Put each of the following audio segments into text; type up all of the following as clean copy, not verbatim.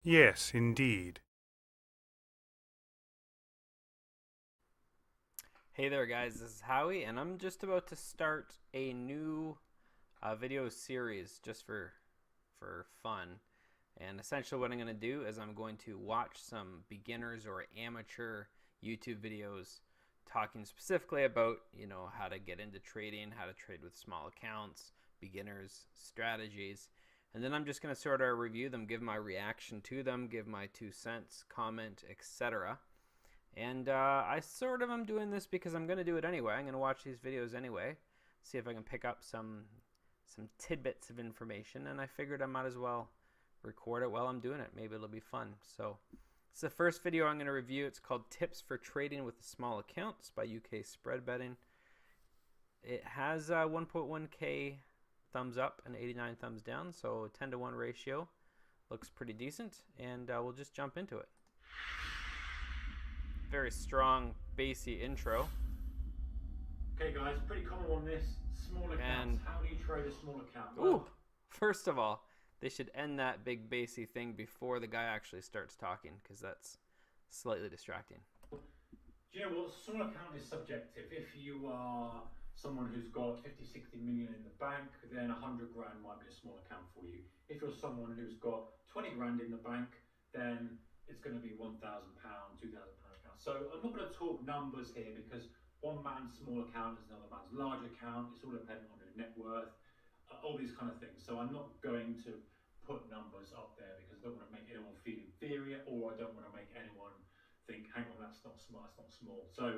Yes, indeed. Hey there, guys. This is Howie, and I'm just about to start a new video series just for fun. And essentially, what I'm going to do is I'm going to watch some beginners or amateur YouTube videos talking specifically about how to get into trading, how to trade with small accounts, beginners, strategies. And then I'm just going to sort of review them, give my reaction to them, give my 2 cents, comment, etc. And I sort of am doing this because I'm going to do it anyway. I'm going to watch these videos anyway, see if I can pick up some tidbits of information. And I figured I might as well record it while I'm doing it. Maybe it'll be fun. So it's the first video I'm going to review. It's called Tips for Trading with a Small Account. It's by UK Spread Betting. It has 1.1k thumbs up and 89 thumbs down, so 10 to 1 ratio. Looks pretty decent, and we'll just jump into it. Very strong, bassy intro. Okay guys, pretty common on this, small accounts. And, How do you trade a small account? ooh, Well, first of all, they should end that big bassy thing before the guy actually starts talking, because that's slightly distracting. do you know what? Small account is subjective. If you are someone who's got 50, 60 million in the bank, then 100 grand might be a small account for you. If you're someone who's got 20 grand in the bank, then it's going to be £1,000, £2,000 account. So I'm not going to talk numbers here because one man's small account is another man's large account. It's all dependent on your net worth, all these kind of things. So I'm not going to put numbers up there because I don't want to make anyone feel inferior, or I don't want to make anyone think, hang on, that's not smart, that's not small.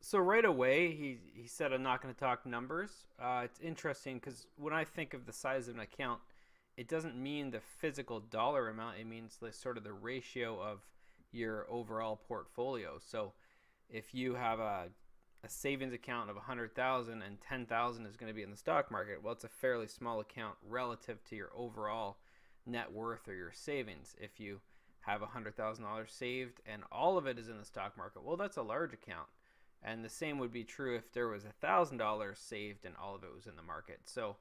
So right away, he said, I'm not going to talk numbers. It's interesting because when I think of the size of an account, it doesn't mean the physical dollar amount. It means the sort of the ratio of your overall portfolio. So if you have a savings account of 100,000 and 10,000 is going to be in the stock market, well, it's a fairly small account relative to your overall net worth or your savings. If you have $100,000 saved and all of it is in the stock market, well, that's a large account. And the same would be true if there was $1,000 saved and all of it was in the market. So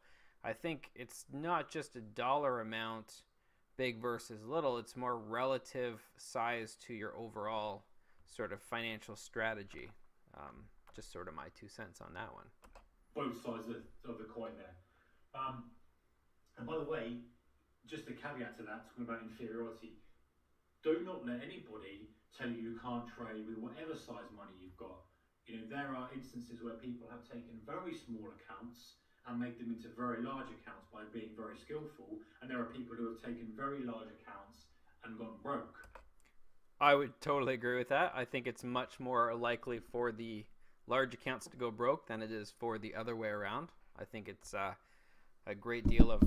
I think it's not just a dollar amount, big versus little. It's more relative size to your overall sort of financial strategy. Just sort of my 2 cents on that one. both sides of the coin there. And by the way, just a caveat to that, talking about inferiority, do not let anybody tell you you can't trade with whatever size money you've got. You know, there are instances where people have taken very small accounts and made them into very large accounts by being very skillful, and there are people who have taken very large accounts and gone broke. I would totally agree with that. I think it's much more likely for the large accounts to go broke than it is for the other way around. I think it's a great deal of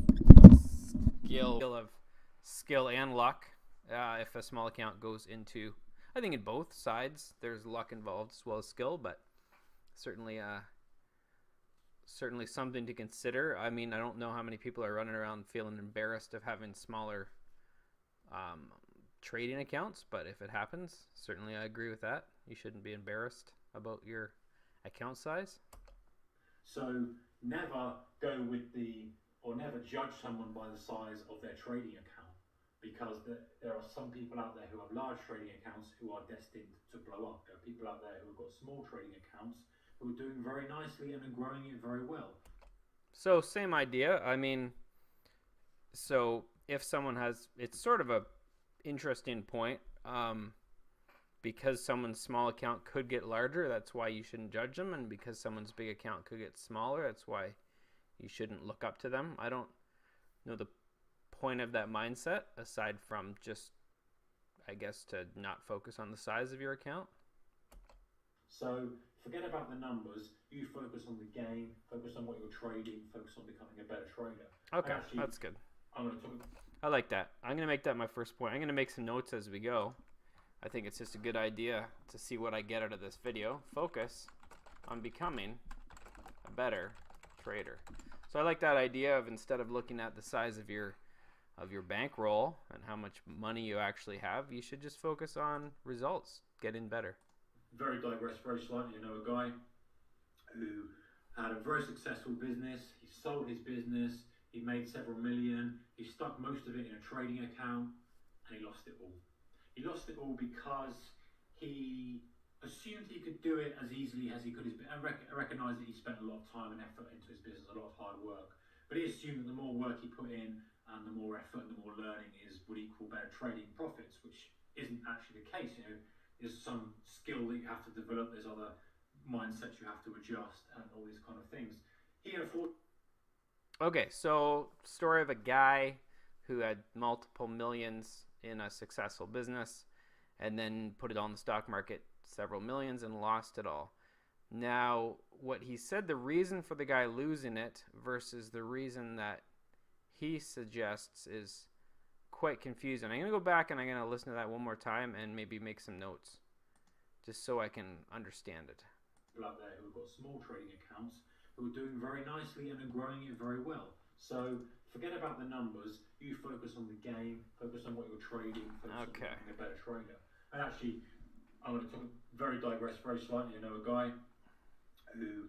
skill and luck if a small account goes into. I think in both sides there's luck involved as well as skill, but certainly certainly something to consider. I mean, I don't know how many people are running around feeling embarrassed of having smaller um, trading accounts, but if it happens, certainly I agree with that. You shouldn't be embarrassed about your account size. So never go with the, or never judge someone by the size of their trading account, because there are some people out there who have large trading accounts who are destined to blow up. There are people out there who have got small trading accounts who are doing very nicely and are growing it very well. So same idea. I mean, so if someone has, it's sort of a interesting point. Because someone's small account could get larger, that's why you shouldn't judge them, and because someone's big account could get smaller, that's why you shouldn't look up to them. I don't know the point of that mindset aside from just, I guess, to not focus on the size of your account. So forget about the numbers. You focus on the game, focus on what you're trading, focus on becoming a better trader. And Okay, actually, that's good. I'm going to talk. I like that. I'm going to make that my first point. I'm going to make some notes as we go. I think it's just a good idea to see what I get out of this video. Focus on becoming a better trader. So I like that idea of, instead of looking at the size of your bankroll and how much money you actually have, you should just focus on results, getting better. Very digress very slightly. You know, a guy who had a very successful business. He sold his business. He made several million. He stuck most of it in a trading account. and he lost it all. He lost it all because he assumed he could do it as easily as he could, and recognised that he spent a lot of time and effort into his business, a lot of hard work. But he assumed that the more work he put in and the more effort and the more learning would equal better trading profits, which isn't actually the case. There's some skill that you have to develop. There's other mindsets you have to adjust, and all these kind of things. He afford. Okay, so story of a guy who had multiple millions in a successful business and then put it on the stock market, several millions, and lost it all. Now, what he said, the reason for the guy losing it versus the reason that he suggests is quite confusing. I'm going to go back and I'm going to listen to that one more time and maybe make some notes just so I can understand it. People out there who have got small trading accounts who are doing very nicely and are growing it very well. So forget about the numbers. You focus on the game, focus on what you're trading, focus on becoming a better trader. And actually, I'm going to digress very slightly. I know a guy who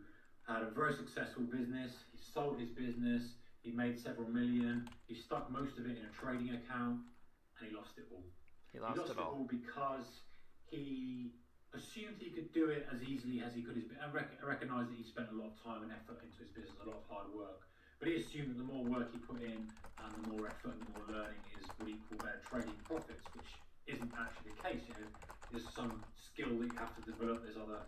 had a very successful business. He sold his business. He made several million. He stuck most of it in a trading account, and he lost it all. He lost it all because he assumed he could do it as easily as he could, and recognised that he spent a lot of time and effort into his business, a lot of hard work. But he assumed that the more work he put in and the more effort and the more learning would equal better trading profits, which isn't actually the case. There's some skill that you have to develop. There's other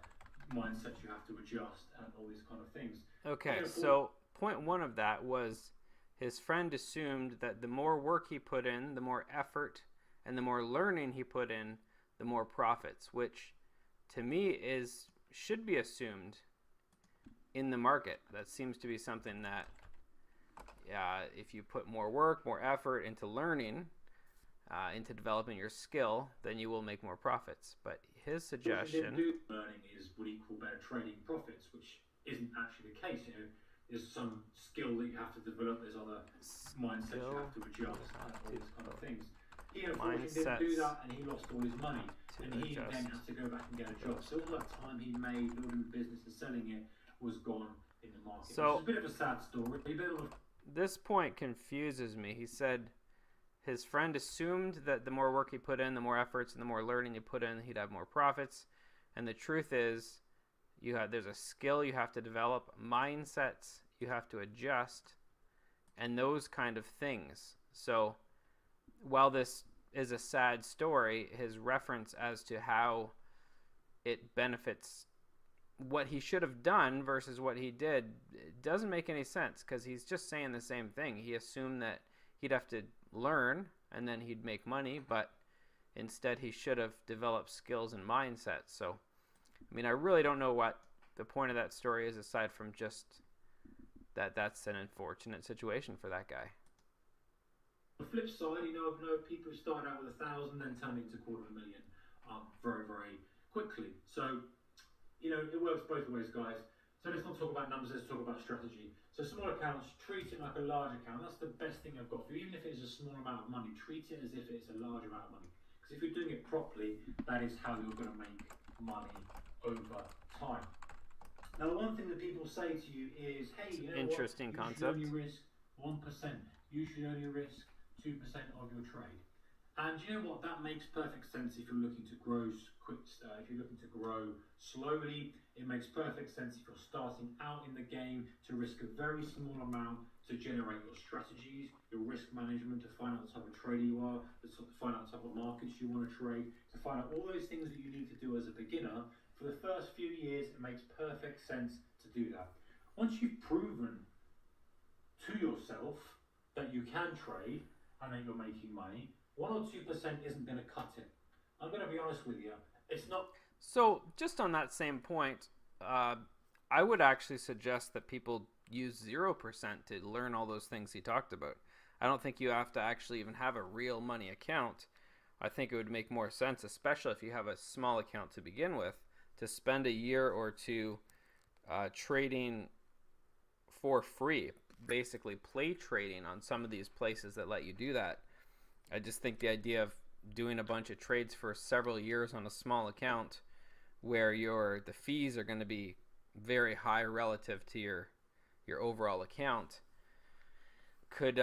mindsets you have to adjust, and all these kind of things. Okay, so point one of that was his friend assumed that the more work he put in, the more effort and the more learning he put in, the more profits, which to me should be assumed in the market. That seems to be something that if you put more work, more effort into learning, into developing your skill, then you will make more profits. But his suggestion, learning would equal better trading profits, which isn't actually the case. There's some skill that you have to develop. There's other mindsets you have to adjust, and all these kind of things. He unfortunately didn't do that, and he lost all his money, and he then had to go back and get a job. So all that time he made building the business and selling it was gone in the market. So it's a bit of a sad story. This point confuses me. He said his friend assumed that the more work he put in, the more efforts and the more learning you put in, he'd have more profits. And the truth is, there's a skill you have to develop, mindsets you have to adjust, and those kind of things. So while this is a sad story, his reference as to how it benefits what he should have done versus what he did, it doesn't make any sense, because he's just saying the same thing. He assumed that he'd have to learn and then he'd make money, but instead he should have developed skills and mindsets. So I really don't know what the point of that story is, aside from just that's an unfortunate situation for that guy. On the flip side, I've known people who started out with 1,000 then turned into $250,000 very, very quickly. So, it works both ways, guys. So let's not talk about numbers, let's talk about strategy. So small accounts, treat it like a large account. That's the best thing I've got for you. Even if it is a small amount of money, treat it as if it's a large amount of money. Because if you're doing it properly, that is how you're going to make money over time. Now, the one thing that people say to you is, hey, interesting what? Concept. You should only risk 1%. You should only risk 2% of your trade. And you know what? That makes perfect sense if you're looking to grow quick. If you're looking to grow slowly, it makes perfect sense if you're starting out in the game to risk a very small amount to generate your strategies, your risk management, to find out the type of trader you are, to find out the type of markets you want to trade, to find out all those things that you need to do as a beginner. For the first few years, it makes perfect sense to do that. Once you've proven to yourself that you can trade and that you're making money, 1 or 2% isn't going to cut it. I'm going to be honest with you. It's not. So just on that same point, I would actually suggest that people use 0% to learn all those things he talked about. I don't think you have to actually even have a real money account. I think it would make more sense, especially if you have a small account to begin with, to spend a year or two trading for free, basically play trading on some of these places that let you do that. I just think the idea of doing a bunch of trades for several years on a small account where the fees are going to be very high relative to your overall account could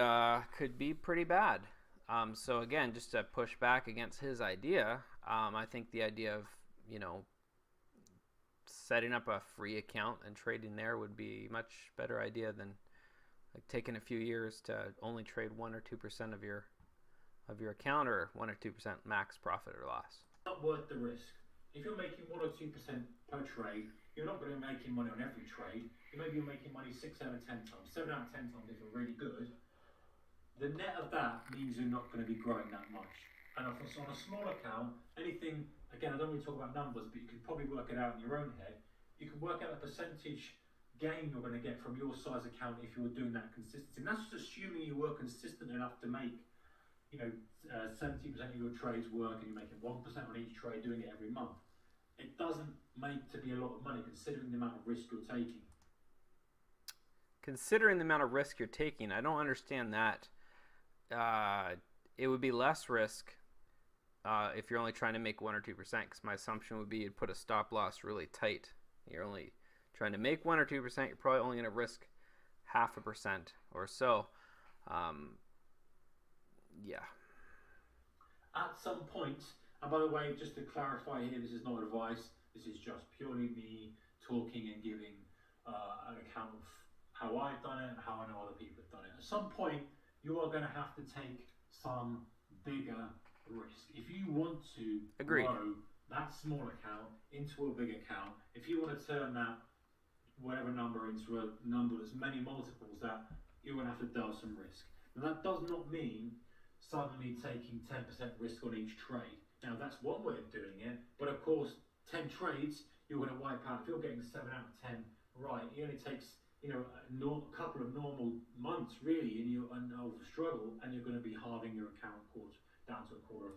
be pretty bad. So again, just to push back against his idea, I think the idea of, setting up a free account and trading there would be a much better idea than like taking a few years to only trade 1 or 2% of your account, or 1 or 2% max profit or loss. Not worth the risk. If you're making 1 or 2% per trade, you're not going to be making money on every trade. Maybe you're making money 6 out of 10 times, 7 out of 10 times if you're really good. The net of that means you're not going to be growing that much. And on a small account, anything, again, I don't really talk about numbers, but you can probably work it out in your own head. You can work out the percentage gain you're going to get from your size account if you're doing that consistency. And that's just assuming you were consistent enough to make 70% of your trades work, and you're making 1% on each trade, doing it every month. It doesn't make to be a lot of money considering the amount of risk you're taking. Considering the amount of risk you're taking, I don't understand that. It would be less risk if you're only trying to make 1 or 2%, because my assumption would be you'd put a stop loss really tight. You're only trying to make 1 or 2%, you're probably only going to risk 0.5% or so. Yeah. At some point, and by the way, just to clarify here, this is not advice, this is just purely me talking and giving an account of how I've done it and how I know other people have done it. At some point, you are going to have to take some bigger risk. If you want to grow that small account into a big account, if you want to turn that whatever number into a number that's many multiples, that you're going to have to delve some risk. Now that does not mean suddenly taking 10% risk on each trade. Now that's one way of doing it, but of course 10 trades you're going to wipe out. If you're getting 7 out of 10 right, it only takes a couple of normal months really, and you'll struggle, and you're going to be halving your account down to a quarter.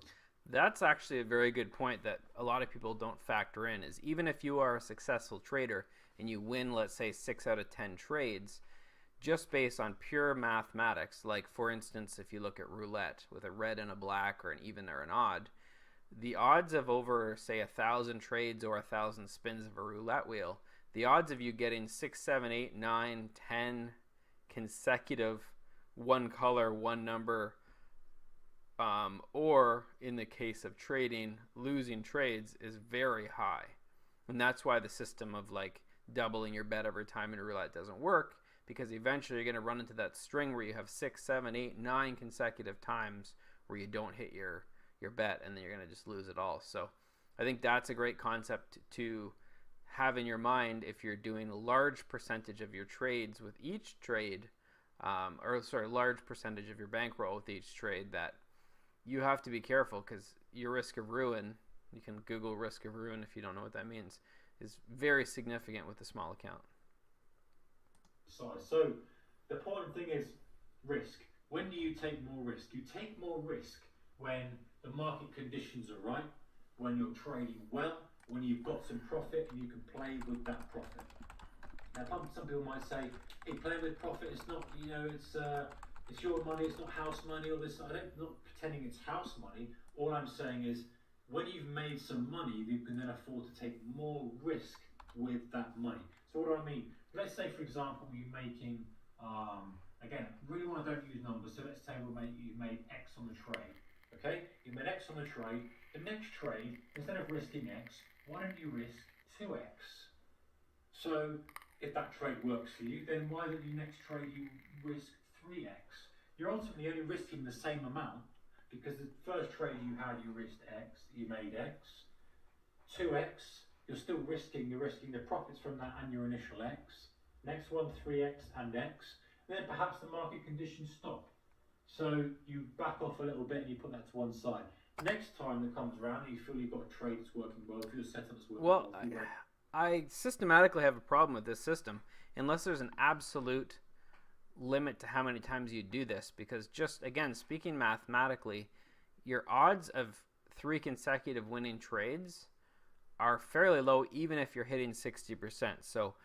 That's actually a very good point that a lot of people don't factor in, is even if you are a successful trader and you win, let's say 6 out of 10 trades, just based on pure mathematics, like for instance, if you look at roulette with a red and a black or an even or an odd, the odds of over, say, 1,000 trades or 1,000 spins of a roulette wheel, the odds of you getting 6, 7, 8, 9, 10 consecutive one color, one number, or in the case of trading, losing trades is very high. And that's why the system of like doubling your bet every time in roulette doesn't work, because eventually you're going to run into that string where you have 6, 7, 8, 9 consecutive times where you don't hit your bet, and then you're going to just lose it all. So I think that's a great concept to have in your mind if you're doing a large percentage of your trades with each trade, large percentage of your bankroll with each trade, that you have to be careful, because your risk of ruin, you can Google risk of ruin if you don't know what that means, is very significant with a small account. So the important thing is risk. When do you take more risk? You take more risk when the market conditions are right, when you're trading well, when you've got some profit and you can play with that profit. Now, some people might say, hey, playing with profit is not, it's your money, it's not house money, or this. I'm not pretending it's house money. All I'm saying is, when you've made some money, you can then afford to take more risk with that money. So what do I mean? Let's say, for example, you're making, again, really want to don't use numbers, so let's say you've made X on the trade. Okay, you made X on the trade. The next trade, instead of risking X, why don't you risk 2X? So if that trade works for you, then why don't you next trade you risk 3X? You're ultimately only risking the same amount, because the first trade you had, you risked X, you made X. 2X, you're risking the profits from that and your initial X. Next one, 3X and X. Then perhaps the market conditions stop. So you back off a little bit and you put that to one side. Next time that comes around, you feel you've got a trade that's working well, if your setup's working well. I systematically have a problem with this system, unless there's an absolute limit to how many times you do this, because just, again, speaking mathematically, your odds of 3 consecutive winning trades are fairly low, even if you're hitting 60%. So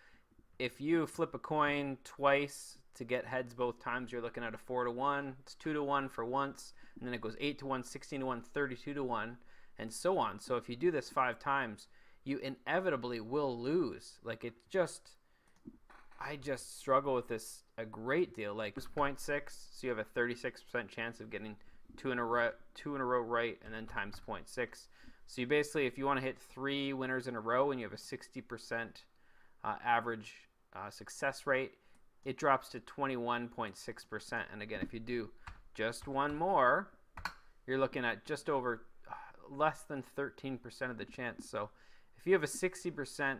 if you flip a coin twice to get heads both times, you're looking at a 4-to-1. It's 2-to-1 for once, and then it goes 8-to-1, 16-to-1, 32-to-1, and so on. So if you do this 5 times, you inevitably will lose. Like, it's just, I just struggle with this a great deal. Like, it's 0.6, so you have a 36% chance of getting two in a row right, and then times 0.6. So you basically, if you want to hit 3 winners in a row and you have a 60% average success rate, it drops to 21.6%. And again, if you do just one more, you're looking at just over less than 13% of the chance. So if you have a 60%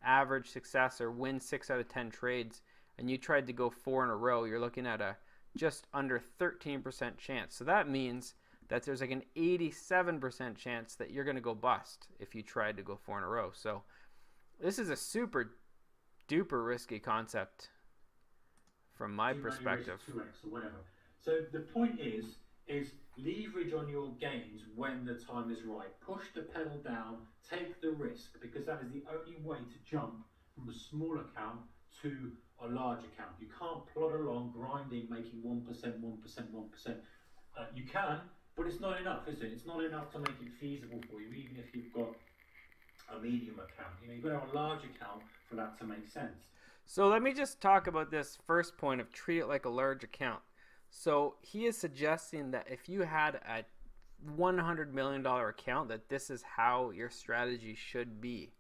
average success or win 6 out of 10 trades and you tried to go 4 in a row, you're looking at a just under 13% chance. So that means that there's like an 87% chance that you're going to go bust if you tried to go 4 in a row. So this is a super duper risky concept from my perspective. 2x or whatever. So the point is leverage on your gains when the time is right. Push the pedal down, take the risk, because that is the only way to jump from a small account to a large account. You can't plod along grinding, making 1%, 1%, 1%. You can, but it's not enough, is it? It's not enough to make it feasible for you, even if you've got a medium account. You know, you've got to have a large account for that to make sense. So let me just talk about this first point of treat it like a large account. So he is suggesting that if you had a $100 million account, that this is how your strategy should be.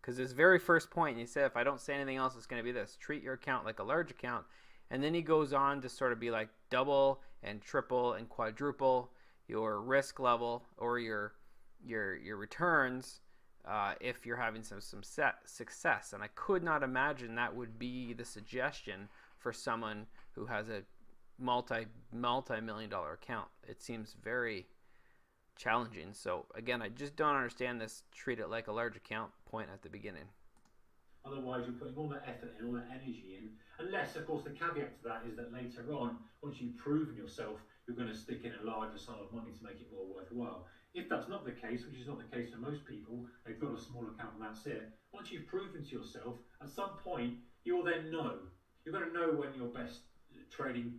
Because his very first point, he said, if I don't say anything else, it's going to be this: treat your account like a large account. And then he goes on to sort of be like double and triple and quadruple your risk level or your returns if you're having some success. And I could not imagine that would be the suggestion for someone who has a multi-million dollar account. It seems very challenging. So again, I just don't understand this treat it like a large account point at the beginning. Otherwise, you're putting all that effort in, all that energy in. Unless, of course, the caveat to that is that later on, once you've proven yourself, you're going to stick in a larger sum of money to make it more worthwhile. If that's not the case, which is not the case for most people, they've got a small account and that's it. Once you've proven to yourself, at some point, you'll then know. You're going to know when your best trading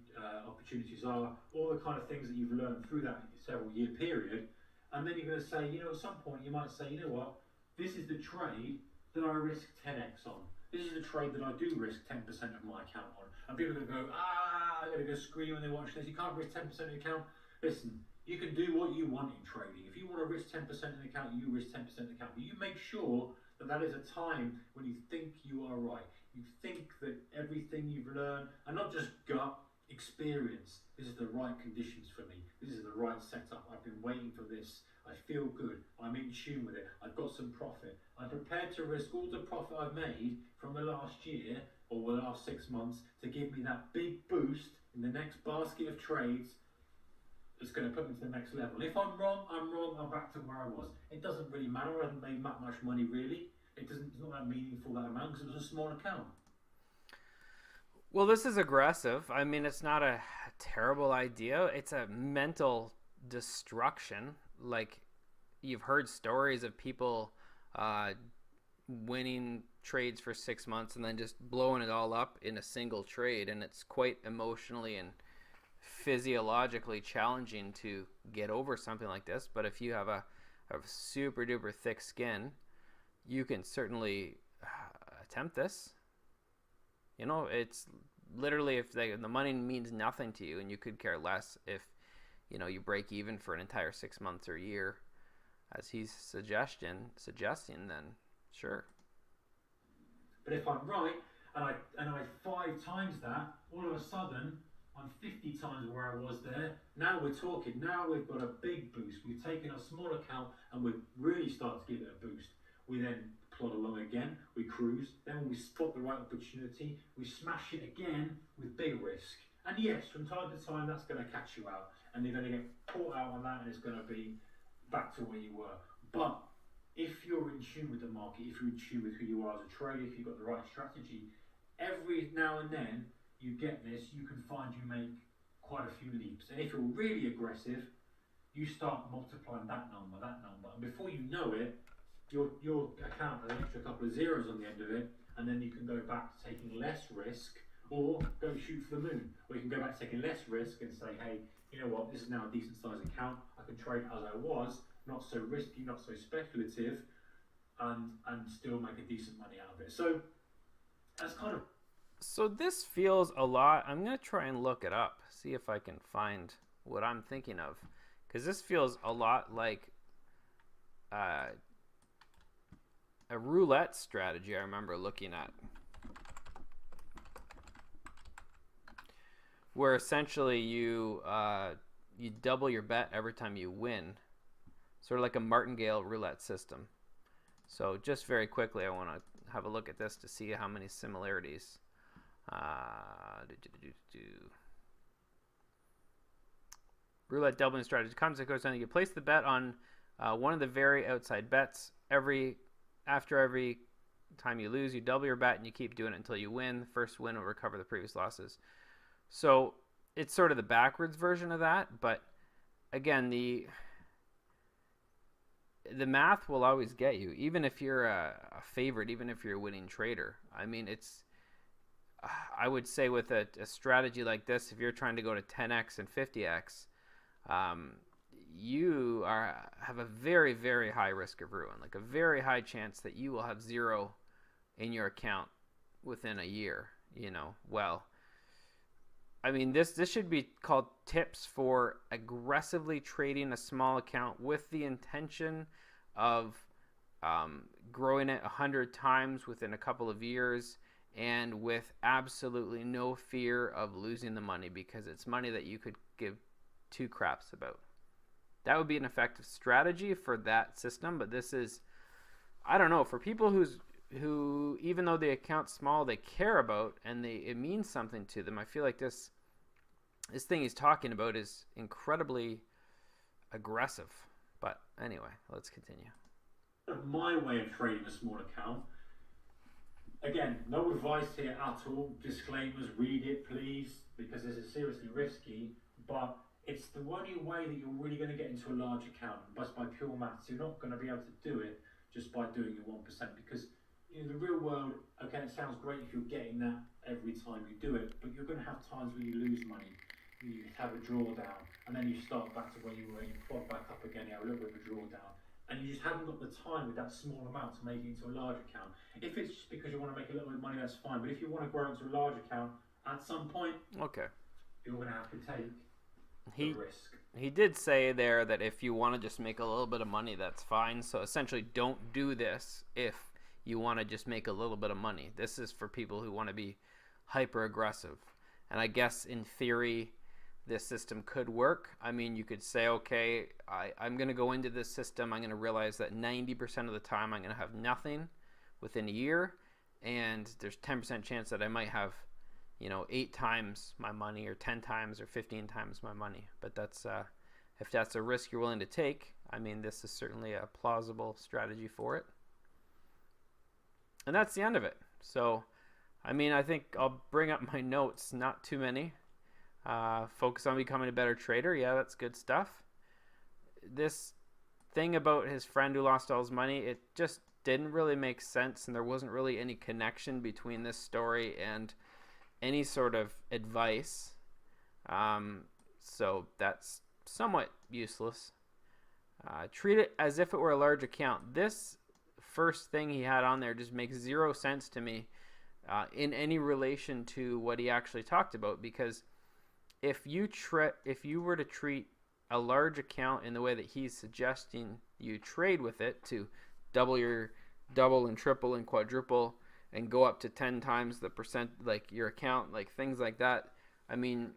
opportunities are, all the kind of things that you've learned through that several year period. And then you're going to say, you know, at some point, you might say, you know what, this is the trade that I risk 10x on. This is the trade that I do risk 10% of my account on. And people are going to go, they're going to go scream when they watch this. You can't risk 10% of your account. Listen, you can do what you want in trading. If you want to risk 10% of the account, you risk 10% of the account. But you make sure that that is a time when you think you are right. You think that everything you've learned, and not just gut, experience, this is the right conditions for me. This is the right setup. I've been waiting for this. I feel good. I'm in tune with it. I've got some profit. I'm prepared to risk all the profit I've made from the last year or the last 6 months to give me that big boost in the next basket of trades that's going to put me to the next level. If I'm wrong, I'm wrong. I'm back to where I was. It doesn't really matter. I haven't made that much money really. It's not that meaningful, that amount, because it was a small account. Well, this is aggressive. I mean, it's not a terrible idea. It's a mental destruction. Like, you've heard stories of people winning trades for 6 months and then just blowing it all up in a single trade, and it's quite emotionally and physiologically challenging to get over something like this. But if you have a super duper thick skin, you can certainly attempt this. You know, it's literally, if the money means nothing to you and you could care less if, you know, you break even for an entire 6 months or year, as he's suggesting, then sure. But if I'm right and I 5 times that, all of a sudden I'm 50 times where I was there. Now we're talking. Now we've got a big boost. We've taken a small account and we've really started to give it a boost. We then plod along again, we cruise, then when we spot the right opportunity, we smash it again with big risk. And yes, from time to time that's going to catch you out, and you're going to get caught out on that, and it's going to be back to where you were. But if you're in tune with the market, if you're in tune with who you are as a trader, if you've got the right strategy, every now and then you get this, you can find you make quite a few leaps. And if you're really aggressive, you start multiplying that number, and before you know it, your account has an extra couple of zeros on the end of it, and then you can go back to taking less risk, or go shoot for the moon. Or you can go back to taking less risk and say, hey, you know what, this is now a decent sized account, I can trade as I was, not so risky, not so speculative, and still make a decent money out of it. So that's kind of... So this feels a lot, I'm going to try and look it up, see if I can find what I'm thinking of, because this feels a lot like a roulette strategy I remember looking at, where essentially you double your bet every time you win, sort of like a martingale roulette system. So just very quickly, I want to have a look at this to see how many similarities. Roulette doubling strategy comes and goes down. You place the bet on one of the very outside bets. After every time you lose, you double your bet and you keep doing it until you win. The first win will recover the previous losses. So it's sort of the backwards version of that, but again, the math will always get you, even if you're a favorite, even if you're a winning trader. I mean, I would say with a strategy like this, if you're trying to go to 10x and 50x, you have a very, very high risk of ruin, like a very high chance that you will have zero in your account within a year. Well, I mean, this should be called tips for aggressively trading a small account with the intention of growing it 100 times within a couple of years, and with absolutely no fear of losing the money, because it's money that you could give two craps about. That would be an effective strategy for that system, but this is, I don't know, for people who even though the account's small, they care about and it means something to them. I feel like this thing he's talking about is incredibly aggressive. But anyway, let's continue. My way of trading a small account. Again, no advice here at all. Disclaimers, read it please, because this is seriously risky, but it's the only way that you're really going to get into a large account. But by pure maths, you're not going to be able to do it just by doing your 1%, because in the real world, okay, it sounds great if you're getting that every time you do it, but you're going to have times where you lose money. You have a drawdown, and then you start back to where you were, you plod back up again, you have a little bit of a drawdown, and you just haven't got the time with that small amount to make it into a large account. If it's just because you want to make a little bit of money, that's fine, but if you want to grow into a large account, at some point, okay, you're going to have to take the risk. He did say there that if you want to just make a little bit of money, that's fine. So essentially, don't do this if you want to just make a little bit of money. This is for people who want to be hyper aggressive. And I guess in theory, this system could work. I mean, you could say, okay, I'm going to go into this system. I'm going to realize that 90% of the time I'm going to have nothing within a year. And there's 10% chance that I might have 8 times my money, or 10 times, or 15 times my money. But that's if that's a risk you're willing to take, I mean, this is certainly a plausible strategy for it. And that's the end of it. So, I mean, I think I'll bring up my notes, not too many. Focus on becoming a better trader. Yeah, that's good stuff. This thing about his friend who lost all his money, it just didn't really make sense, and there wasn't really any connection between this story and any sort of advice. So that's somewhat useless. Treat it as if it were a large account. This first thing he had on there just makes zero sense to me in any relation to what he actually talked about, because if you were to treat a large account in the way that he's suggesting you trade with it, to double and triple and quadruple and go up to 10 times the percent, like your account, like things like that, I mean,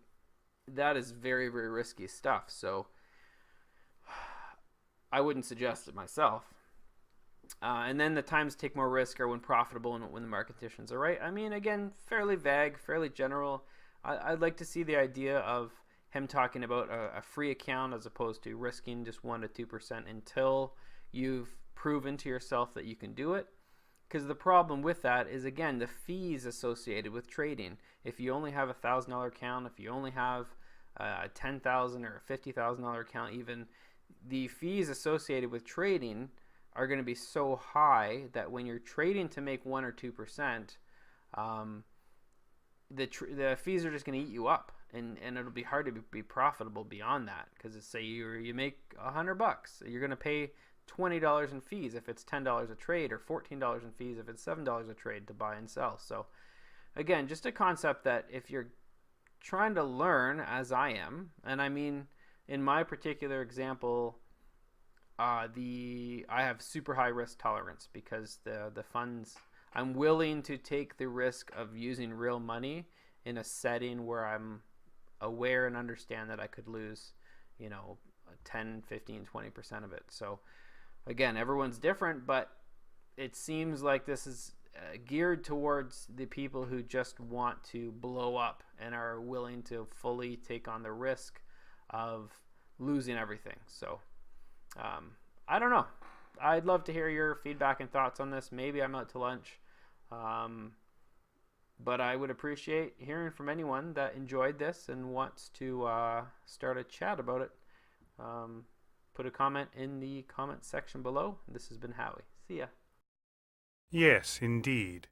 that is very, very risky stuff. So I wouldn't suggest it myself. And then the times take more risk are when profitable and when the market conditions are right. I mean, again, fairly vague, fairly general. I'd like to see the idea of him talking about a free account as opposed to risking just 1 to 2% until you've proven to yourself that you can do it. Because the problem with that is, again, the fees associated with trading. If you only have a $1,000 account, if you only have a $10,000 or a $50,000 account even, the fees associated with trading are going to be so high that when you're trading to make 1 or 2%, the fees are just going to eat you up, and it'll be hard to be profitable beyond that. Because say you make $100, you're going to pay $20 in fees if it's $10 a trade, or $14 in fees if it's $7 a trade to buy and sell. So again, just a concept that if you're trying to learn, as I am, and I mean, in my particular example, I have super high risk tolerance because the funds, I'm willing to take the risk of using real money in a setting where I'm aware and understand that I could lose, 10, 15, 20% of it. So again, everyone's different, but it seems like this is geared towards the people who just want to blow up and are willing to fully take on the risk of losing everything. So I don't know. I'd love to hear your feedback and thoughts on this. Maybe I'm out to lunch. But I would appreciate hearing from anyone that enjoyed this and wants to start a chat about it. Put a comment in the comment section below. This has been Howie. See ya. Yes, indeed.